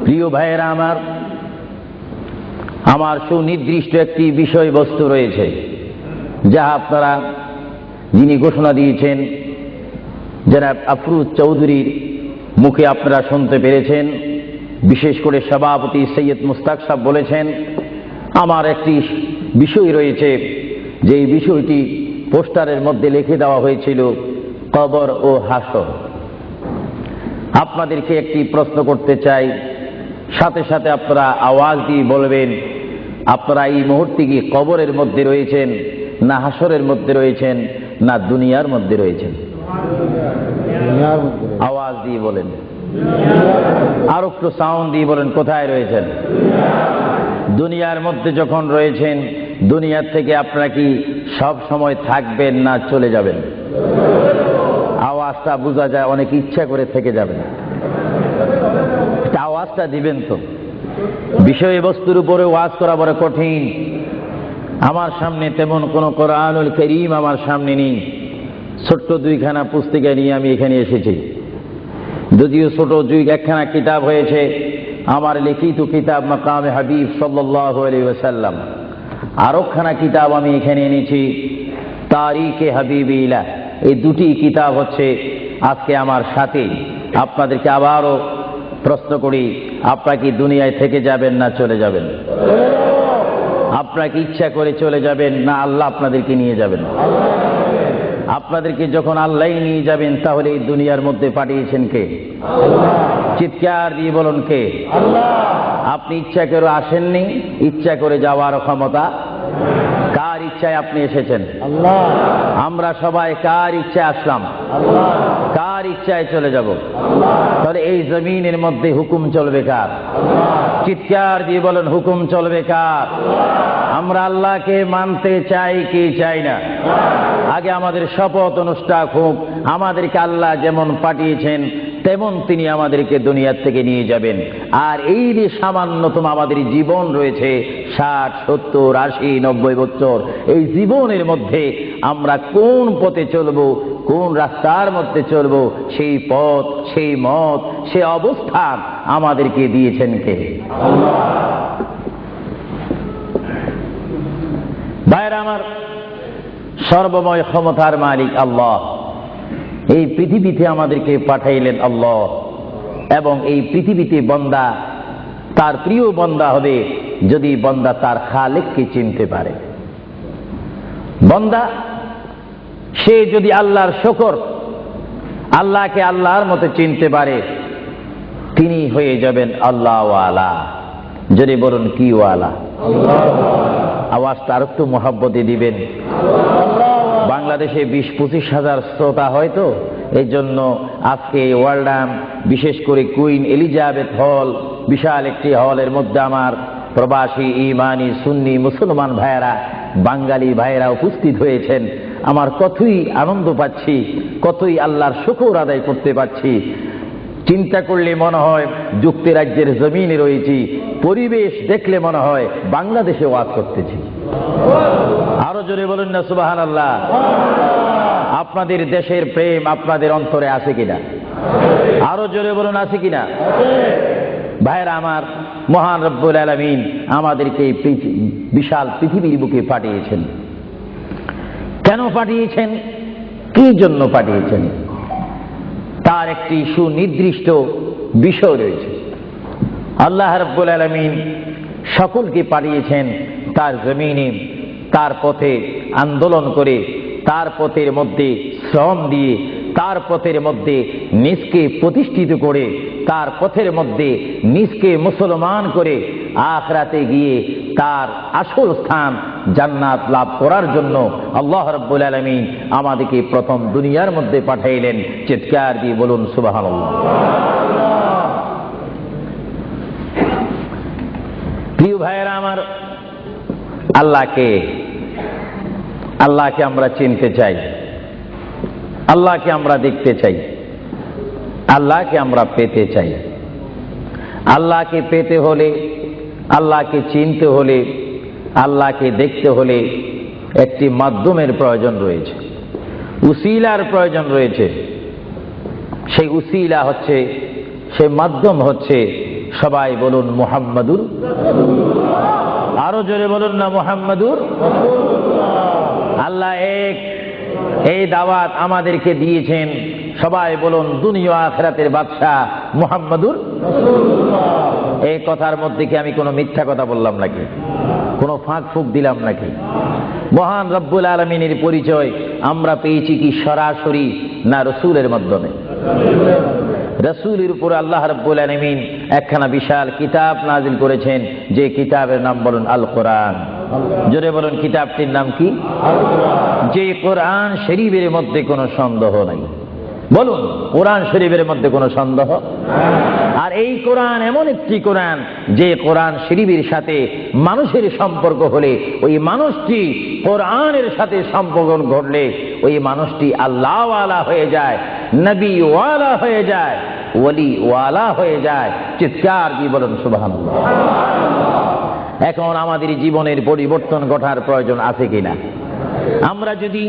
প্রিয় ভাইয়েরা আমার সুনির্দিষ্ট একটি বিষয়বস্তু রয়েছে, যা আপনারা যিনি ঘোষণা দিয়েছেন জনাব আফরোজ চৌধুরীর মুখে আপনারা শুনতে পেরেছেন। বিশেষ করে সভাপতি সৈয়দ মুস্তাক সাহেব বলেছেন, আমার একটি বিষয় রয়েছে, যেই বিষয়টি পোস্টারের মধ্যে লিখে দেওয়া হয়েছিল, কবর ও হাসর। আপনাদেরকে একটি প্রশ্ন করতে চাই, সাথে সাথে আপনারা আওয়াজ দিয়ে বলবেন, আপনারা এই মুহূর্তে কি কবরের মধ্যে রয়েছেন, না হাসরের মধ্যে রয়েছেন, না দুনিয়ার মধ্যে রয়েছেন? আওয়াজ দিয়ে বলেন, আর একটু সাউন্ড দিয়ে বলেন, কোথায় রয়েছেন? দুনিয়ার মধ্যে যখন রয়েছেন, দুনিয়ার থেকে আপনারা কি সব সময় থাকবেন না চলে যাবেন? আওয়াজটা বোঝা যায়, অনেক ইচ্ছা করে থেকে যাবেন। আওয়াজটা দিবেন তো। বিষয়বস্তুর উপরে ওয়াজ করা বড় কঠিন। আমার সামনে তেমন কোনো কোরআনুল কারীম আমার সামনে নেই। ছোট্ট দুইখানা পুস্তিকা নিয়ে আমি এখানে এসেছি। যদিও ছোট একখানা কিতাব হয়েছে, আমার লিখিত কিতাব মাকামে হাবিব সাল্লাল্লাহু আলাইহি ওয়াসাল্লাম। আরেকখানা কিতাব আমি এখানে এনেছি, তারিখে হাবিবিল্লাহ। এই দুটি কিতাব হচ্ছে আজকে আমার সাথে। আপনাদেরকে আবারও প্রশ্ন করি, আপনারা কি দুনিয়ায় থেকে যাবেন না চলে যাবেন? আপনারা কি ইচ্ছা করে চলে যাবেন, না আল্লাহ আপনাদেরকে নিয়ে যাবেন? আপনাদেরকে যখন আল্লাহ নিয়ে যাবেন, তাহলে এই দুনিয়ার মধ্যে পাঠিয়েছেন কে? চিৎকার দিয়ে বলুন, কে? আপনি ইচ্ছা করে আসেননি, ইচ্ছা করে যাওয়ার ক্ষমতা কার ইচ্ছায় আপনি এসেছেন? আল্লাহ। আমরা সবাই কার ইচ্ছায় আসলাম? আল্লাহ। কার ইচ্ছায় চলে যাব? আল্লাহ। তাহলে এই জমিনের মধ্যে হুকুম চলবে কার? আল্লাহ। চিৎকার দিয়ে বলেন, হুকুম চলবে কার? আল্লাহ। আমরা আল্লাহকে মানতে চাই কি চাই না? আগে আমাদের শপথ অনুষ্ঠান হোক, আমাদেরকে আল্লাহ যেমন পাঠিয়েছেন তেমন তিনি আমাদেরকে দুনিয়ার থেকে নিয়ে যাবেন। আর এই যে সামান্যতম আমাদের জীবন রয়েছে, 60, 70, 80, 90 বছর, এই জীবনের মধ্যে আমরা কোন পথে চলবো, কোন রাস্তার মধ্যে চলবো, সেই পথ, সেই মত, সেই অবস্থান আমাদেরকে দিয়েছেন কে? আল্লাহ। ভাইরা আমার, সর্বময় ক্ষমতার মালিক আল্লাহ এই পৃথিবীতে আমাদেরকে পাঠাইলেন আল্লাহ, এবং এই পৃথিবীতে বান্দা তার প্রিয় বান্দা হবে যদি বান্দা তার খালেককে চিনতে পারে। বান্দা সে যদি আল্লাহর শুকর, আল্লাহকে আল্লাহর মতো চিনতে পারে, তিনি হয়ে যাবেন আল্লাহ ওয়ালা। যদি বলুন, কি ওয়ালা? আওয়াজটা আর একটু মহব্বতে দিবেন। বাংলাদেশে 20-25 হাজার শ্রোতা হয়তো, এই জন্য আজকে ওয়ার্ল্ডাম, বিশেষ করে কুইন এলিজাবেথ হল, বিশাল একটি হলের মধ্যে আমার প্রবাসী ইমানি সুন্নি মুসলমান ভাইয়েরা, বাঙালি ভাইয়েরা উপস্থিত হয়েছেন। আমার কতই আনন্দ পাচ্ছি, কতই আল্লাহর শুকর আদায় করতে পারছি। চিন্তা করলে মনে হয় যুক্তরাজ্যের জমিনে রয়েছি, পরিবেশ দেখলে মনে হয় বাংলাদেশে ওয়াজ করতেছি। আরো জোরে বলুন না সুবহানাল্লাহ। আপনাদের দেশের প্রেম আপনাদের অন্তরে আছে কিনা? আরো জোরে বলুন, আছে কিনা? ভাইরা আমার, মহান রব্বুল আলামিন আমাদেরকে বিশাল পৃথিবীর বুকে পাঠিয়েছেন। কেন পাঠিয়েছেন? কি জন্য পাঠিয়েছেন? তার একটি সুনির্দিষ্ট বিষয় রয়েছে। আল্লাহ রাব্বুল আলামিন সকলকে পাঠিয়েছেন তার জমিনে, তার পথে আন্দোলন করে, তার পথের মধ্যে শ্রম দিয়ে, তার পথের মধ্যে নিজকে প্রতিষ্ঠিত করে, তার পথের মধ্যে নিজকে মুসলমান করে আখিরাতে গিয়ে তার আসল স্থান জান্নাত লাভ করার জন্য আল্লাহ রাব্বুল আলামিন আমাদেরকে প্রথম দুনিয়ার মধ্যে পাঠাইলেন। চিৎকার দিয়ে বলুন সুবহানাল্লাহ। প্রিয় ভাইয়েরা আমার, আল্লাহকে আমরা চিনতে চাই, আল্লাহকে আমরা দেখতে চাই, আল্লাহকে আমরা পেতে চাই। আল্লাহকে পেতে হলে, আল্লাহকে চিনতে হলে, আল্লাহকে দেখতে হলে একটি মাধ্যমের প্রয়োজন রয়েছে, উসিলার প্রয়োজন রয়েছে। সেই উসিলা হচ্ছে, সেই মাধ্যম হচ্ছে সবাই বলুন মুহাম্মাদুর, আরো জোরে বলুন না মুহাম্মাদুর। আল্লাহ এক, এই দাওয়াত আমাদেরকে দিয়েছেন। সবাই বলুন দুনিয়া আখিরাতের বাদশাহ মুহাম্মাদুর। এই কথার মধ্যে কি আমি কোনো মিথ্যা কথা বললাম নাকি, কোনো ফাঁক ফুক দিলাম নাকি? মহান রব্বুল আলামিনের পরিচয় আমরা পেয়েছি কি সরাসরি না রাসূলের মাধ্যমে? রাসূলের উপর আল্লাহ রাব্বুল আলামিন একখানা বিশাল কিতাব নাজিল করেছেন, যে কিতাবের নাম বলুন আল কোরআন। জোরে বলুন কিতাবটির নাম কি? যে কোরআন শরীফের মধ্যে কোনো সন্দেহ নাই। বলুন কোরআন শরীফের মধ্যে কোনো সন্দেহ? আর এই কোরআন এমন একটি কোরআন যে কোরআন শরীফের সাথে মানুষের সম্পর্ক হলে, ওই মানুষটি কোরআনের সাথে সম্পর্ক ঘটলে ওই মানুষটি আল্লাহ ওয়ালা হয়ে যায়, নবী ওয়ালা হয়ে যায়, ওলি ওয়ালা হয়ে যায়। চিৎকার দিয়ে বলুন সুবহানাল্লাহ। এখন আমাদের জীবনের পরিবর্তন ঘটার প্রয়োজন আছে কিনা? আমরা যদি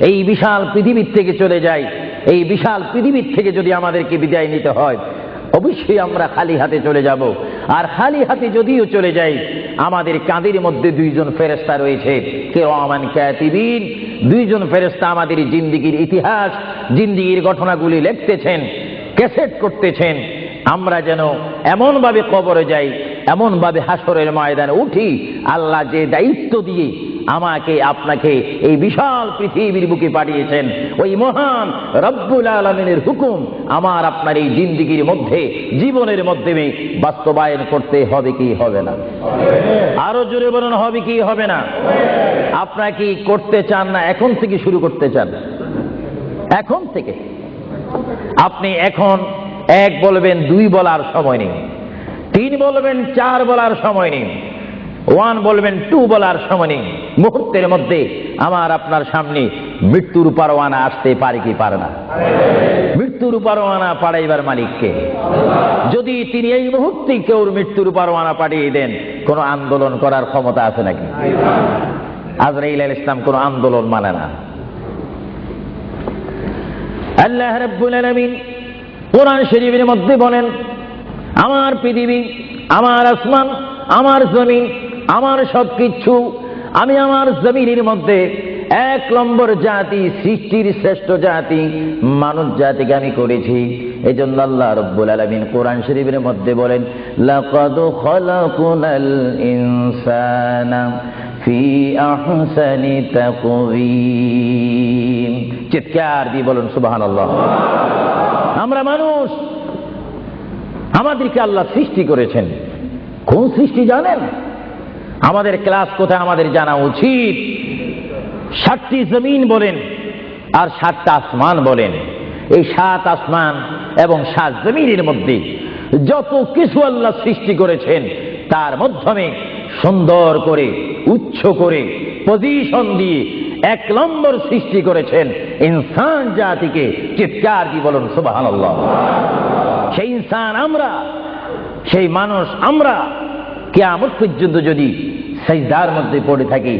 এই বিশাল পৃথিবীর থেকে চলে যাই, এই বিশাল পৃথিবীর থেকে যদি আমাদেরকে বিদায় নিতে হয়, অবশ্যই আমরা খালি হাতে চলে যাব। আর খালি হাতে যদিও চলে যাই, আমাদের কাঁধের মধ্যে দুইজন ফেরেশতা রয়েছে, কিরামান কাতিবিন। দুইজন ফেরেশতা আমাদের জিন্দেগীর ইতিহাস, জিন্দেগীর ঘটনাগুলি লিখতেছেন, ক্যাসেট করতেছেন। আমরা যেন এমন ভাবে কবরে যাই, এমন ভাবে হাসরের ময়দানে উঠি, আল্লাহ যে দায়িত্ব দিয়ে আমাকে আপনাকে এই বিশাল পৃথিবীর বুকে পাঠিয়েছেন, ওই মহান রব্বুল আলামিনের হুকুম আমার আপনার এই জিন্দেগীর মধ্যে, জীবনের মাধ্যমে বাস্তবায়ন করতে হবে কি হবে না? আরো জোরে বলুন হবে কি হবে না? আপনারা কি করতে চান না এখন থেকে শুরু করতে চান? এখন থেকে আপনি এখন এক বলবেন, দুই বলার সময় নেই, তিন বলবেন, চার বলার সময় নেই, ওয়ান বলবেন, টু বলার সময় নেই। মুহূর্তের মধ্যে আমার আপনার সামনে মৃত্যুর পরোয়ানা আসতে পারে কি পারে না? মৃত্যুর পরোয়ানা পাঠাইবার মালিককে। যদি তিনি এই মুহূর্তে কেউ মৃত্যুর পরোয়ানা পাঠিয়ে দেন, কোন আন্দোলন করার ক্ষমতা আছে নাকি? আজরাইল আলাইহিস সালাম কোন আন্দোলন মানে না। আল্লাহ রাব্বুল আলামিন কোরআন শরীফের মধ্যে বলেন, আমার পৃথিবী, আমার আসমান, আমার জমিন, আমার সবকিছু, আমি আমার জমিনের মধ্যে এক নম্বর জাতি, সৃষ্টির শ্রেষ্ঠ জাতি মানুষ জাতিকে আমি করেছি। এই জন্য আল্লাহ রাব্বুল আলামিন কোরআন শরীফের মধ্যে বলেন, লাকাদ খালাকুনাল ইনসানা ফি আহসানি তাকওয়িম। চিৎকার দিয়ে বলুন সুবহানাল্লাহ। আমরা মানুষ, আমাদেরকে আল্লাহ সৃষ্টি করেছেন। কোন সৃষ্টি জানেন? আমাদের ক্লাস কোথায় আমাদের জানা উচিত। 7টি জমিন বলেন আর 7টা আসমান বলেন। এই 7 আসমান এবং 7 জমিনের মধ্যে যত কিছু আল্লাহ সৃষ্টি করেছেন, তার মাধ্যমে সুন্দর করে, উচ্চ করে, পজিশন দিয়ে এক নম্বর সৃষ্টি করেছেন ইনসান জাতিকে। চিৎকার দিয়ে বলুন সুবহানাল্লাহ। সেই ইনসান আমরা, সেই মানুষ আমরা কিয়ামত পর্যন্ত যদি সিজদার মধ্যে পড়ে থাকি,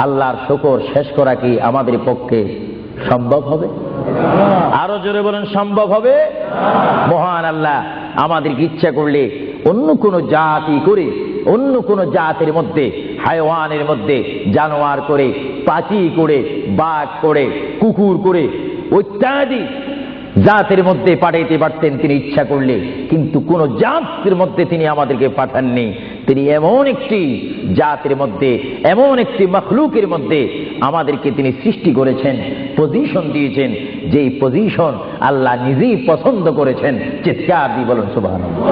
আল্লাহর শুকর শেষ করা কি আমাদের পক্ষে সম্ভব হবে? আরো জোরে বলেন সম্ভব হবে? মহান আল্লাহ আমাদেরকে ইচ্ছা করলে অন্য কোন জাতি করে, অন্য কোন জাতির মধ্যে, হায়ওয়ানের মধ্যে জানোয়ার করে, পাখি করে, বাঘ করে, কুকুর করে, ইত্যাদি জাতের মধ্যে পাঠাইতে পারতেন তিনি ইচ্ছা করলে। কিন্তু কোন জাতের মধ্যে তিনি আমাদেরকে পাঠাননি। তিনি এমন একটি জাতের মধ্যে, এমন একটি মখলুকের মধ্যে আমাদেরকে তিনি সৃষ্টি করেছেন, পজিশন দিয়েছেন, যেই পজিশন আল্লাহ নিজেই পছন্দ করেছেন। চিৎকার দিয়ে বলুন সুবহানাল্লাহ।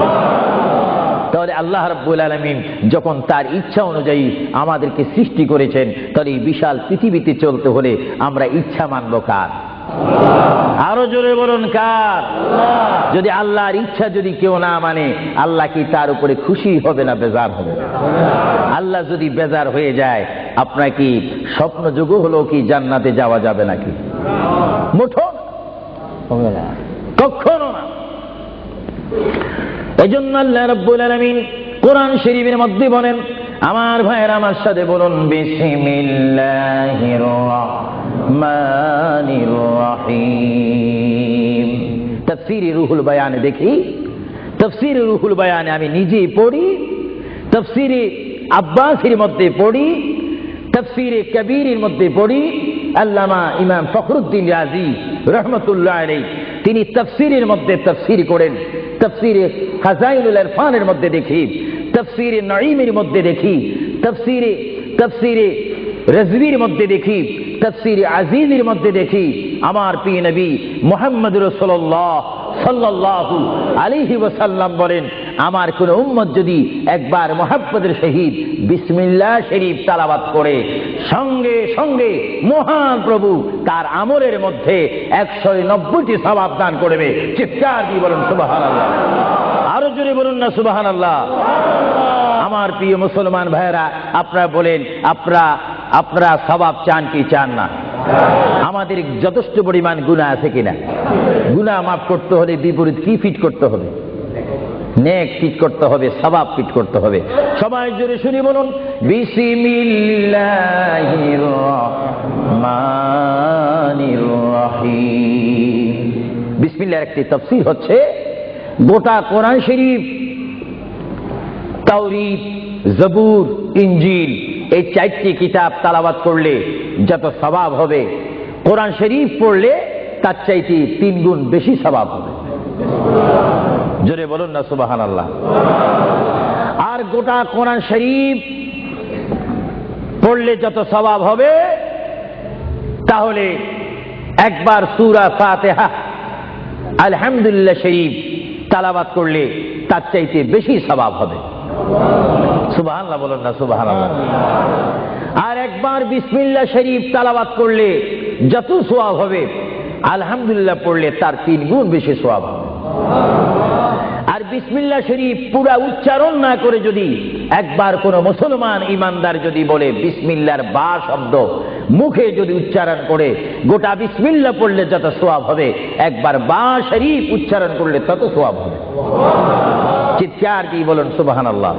তাহলে আল্লাহ রাব্বুল আলামিন যখন তার ইচ্ছা অনুযায়ী আমাদেরকে সৃষ্টি করেছেন, তাহলে এই বিশাল পৃথিবীতে চলতে হলে আমরা ইচ্ছা মানব কার? আরো জোরে বলুন কার? যদি আল্লাহর ইচ্ছা যদি কেউ না মানে, আল্লাহ কি তার উপরে খুশি হবে না বেজার হবে? আল্লাহ যদি বেজার হয়ে যায়, আপনার কি স্বপ্ন যুগ হলো কি জান্নাতে যাওয়া যাবে নাকি? মুঠো হবে না, কখনো না। এজন্য আল্লাহ রাব্বুল আলামিন কোরআন শরীফের মধ্যে বলেন, আমার ভাইয়েরা আমার সাথে বলুন, বিসমিল্লাহির রাহমানির রাহিম। তাফসীরে রুহুল বায়ানে দেখি, তাফসীর রুহুল বায়ানে আমি নিজেই পড়ি, তাফসীরে আব্বাসীর মধ্যে পড়ি, তাফসীরে কবীরের মধ্যে পড়ি। আল্লামা ইমাম ফখরুদ্দিন রাজি রহমতুল্লাহ আলাইহি তিনি তাফসীরের মধ্যে তাফসীর করেন। তাফসীরে খাজাইনুল ইরফানের মধ্যে দেখি, তাফসীরে নঈমের মধ্যে দেখি, তাফসীরে রাজভির মধ্যে দেখি, তাফসীরে আজিজের মধ্যে দেখি আমার প্রিয় নবী মুহাম্মদ রাসূলুল্লাহ সাল্লাল্লাহু আলাইহি ওয়াসাল্লাম বলেন, আমার কোন উম্মত যদি একবার মুহাম্মদের সহিত বিসমিল্লাহ শরীফ তেলাওয়াত করে সঙ্গে সঙ্গে মহান প্রভু তার আমলের মধ্যে 190টি সওয়াব দান করবে। চিৎকার দিয়ে বলুন সুবহানাল্লাহ, আরো জোরে বলুন না সুবহানাল্লাহ। আমার প্রিয় মুসলমান ভাইয়েরা, আপনারা বলেন আপনারা সওয়াব চান কি চান না? আমাদের যথেষ্ট পরিমাণ গুনাহ আছে কিনা? গুনাহ মাফ করতে হলে বিপরীত কি ফিট করতে হবে? নেক ফিট করতে হবে, সওয়াব ফিট করতে হবে। সবাই জোরে শুনি বলুন বিসমিল্লাহির রহমানির রহিম। বিসমিল্লাহর একটি তাফসীর হচ্ছে গোটা কোরআন শরীফ, তাওরীত, জবুর, ইনজিল এই 4টি কিতাব তেলাওয়াত করলে যত সওয়াব হবে, কোরআন শরীফ পড়লে তার চাইতে 3 গুণ বেশি সওয়াব হবে। জোরে বলুন না সুবহানাল্লাহ। আর গোটা কোরআন শরীফ পড়লে যত সওয়াব হবে, তাহলে একবার সূরা ফাতিহা আলহামদুলিল্লাহ শরীফ তেলাওয়াত করলে তার চাইতে বেশি সওয়াব হবে। সুবহানাল্লাহ বলুন না সুবহানাল্লাহ। আর একবার বিসমিল্লাহ শরীফ তেলাওয়াত করলে যত সওয়াব হবে, আলহামদুলিল্লাহ পড়লে তার 3 গুণ বেশি সওয়াব হবে। আর বিসমিল্লাহ শরীফ পুরা উচ্চারণ না করে যদি একবার কোন মুসলমান ইমানদার যদি বলে বিসমিল্লাহর বা শব্দ মুখে যদি উচ্চারণ করে, গোটা বিসমিল্লাহ পড়লে যত সওয়াব হবে, একবার বা শরীফ উচ্চারণ করলে তত সওয়াব হবে। চিৎকার কি বলুন সুবহানাল্লাহ।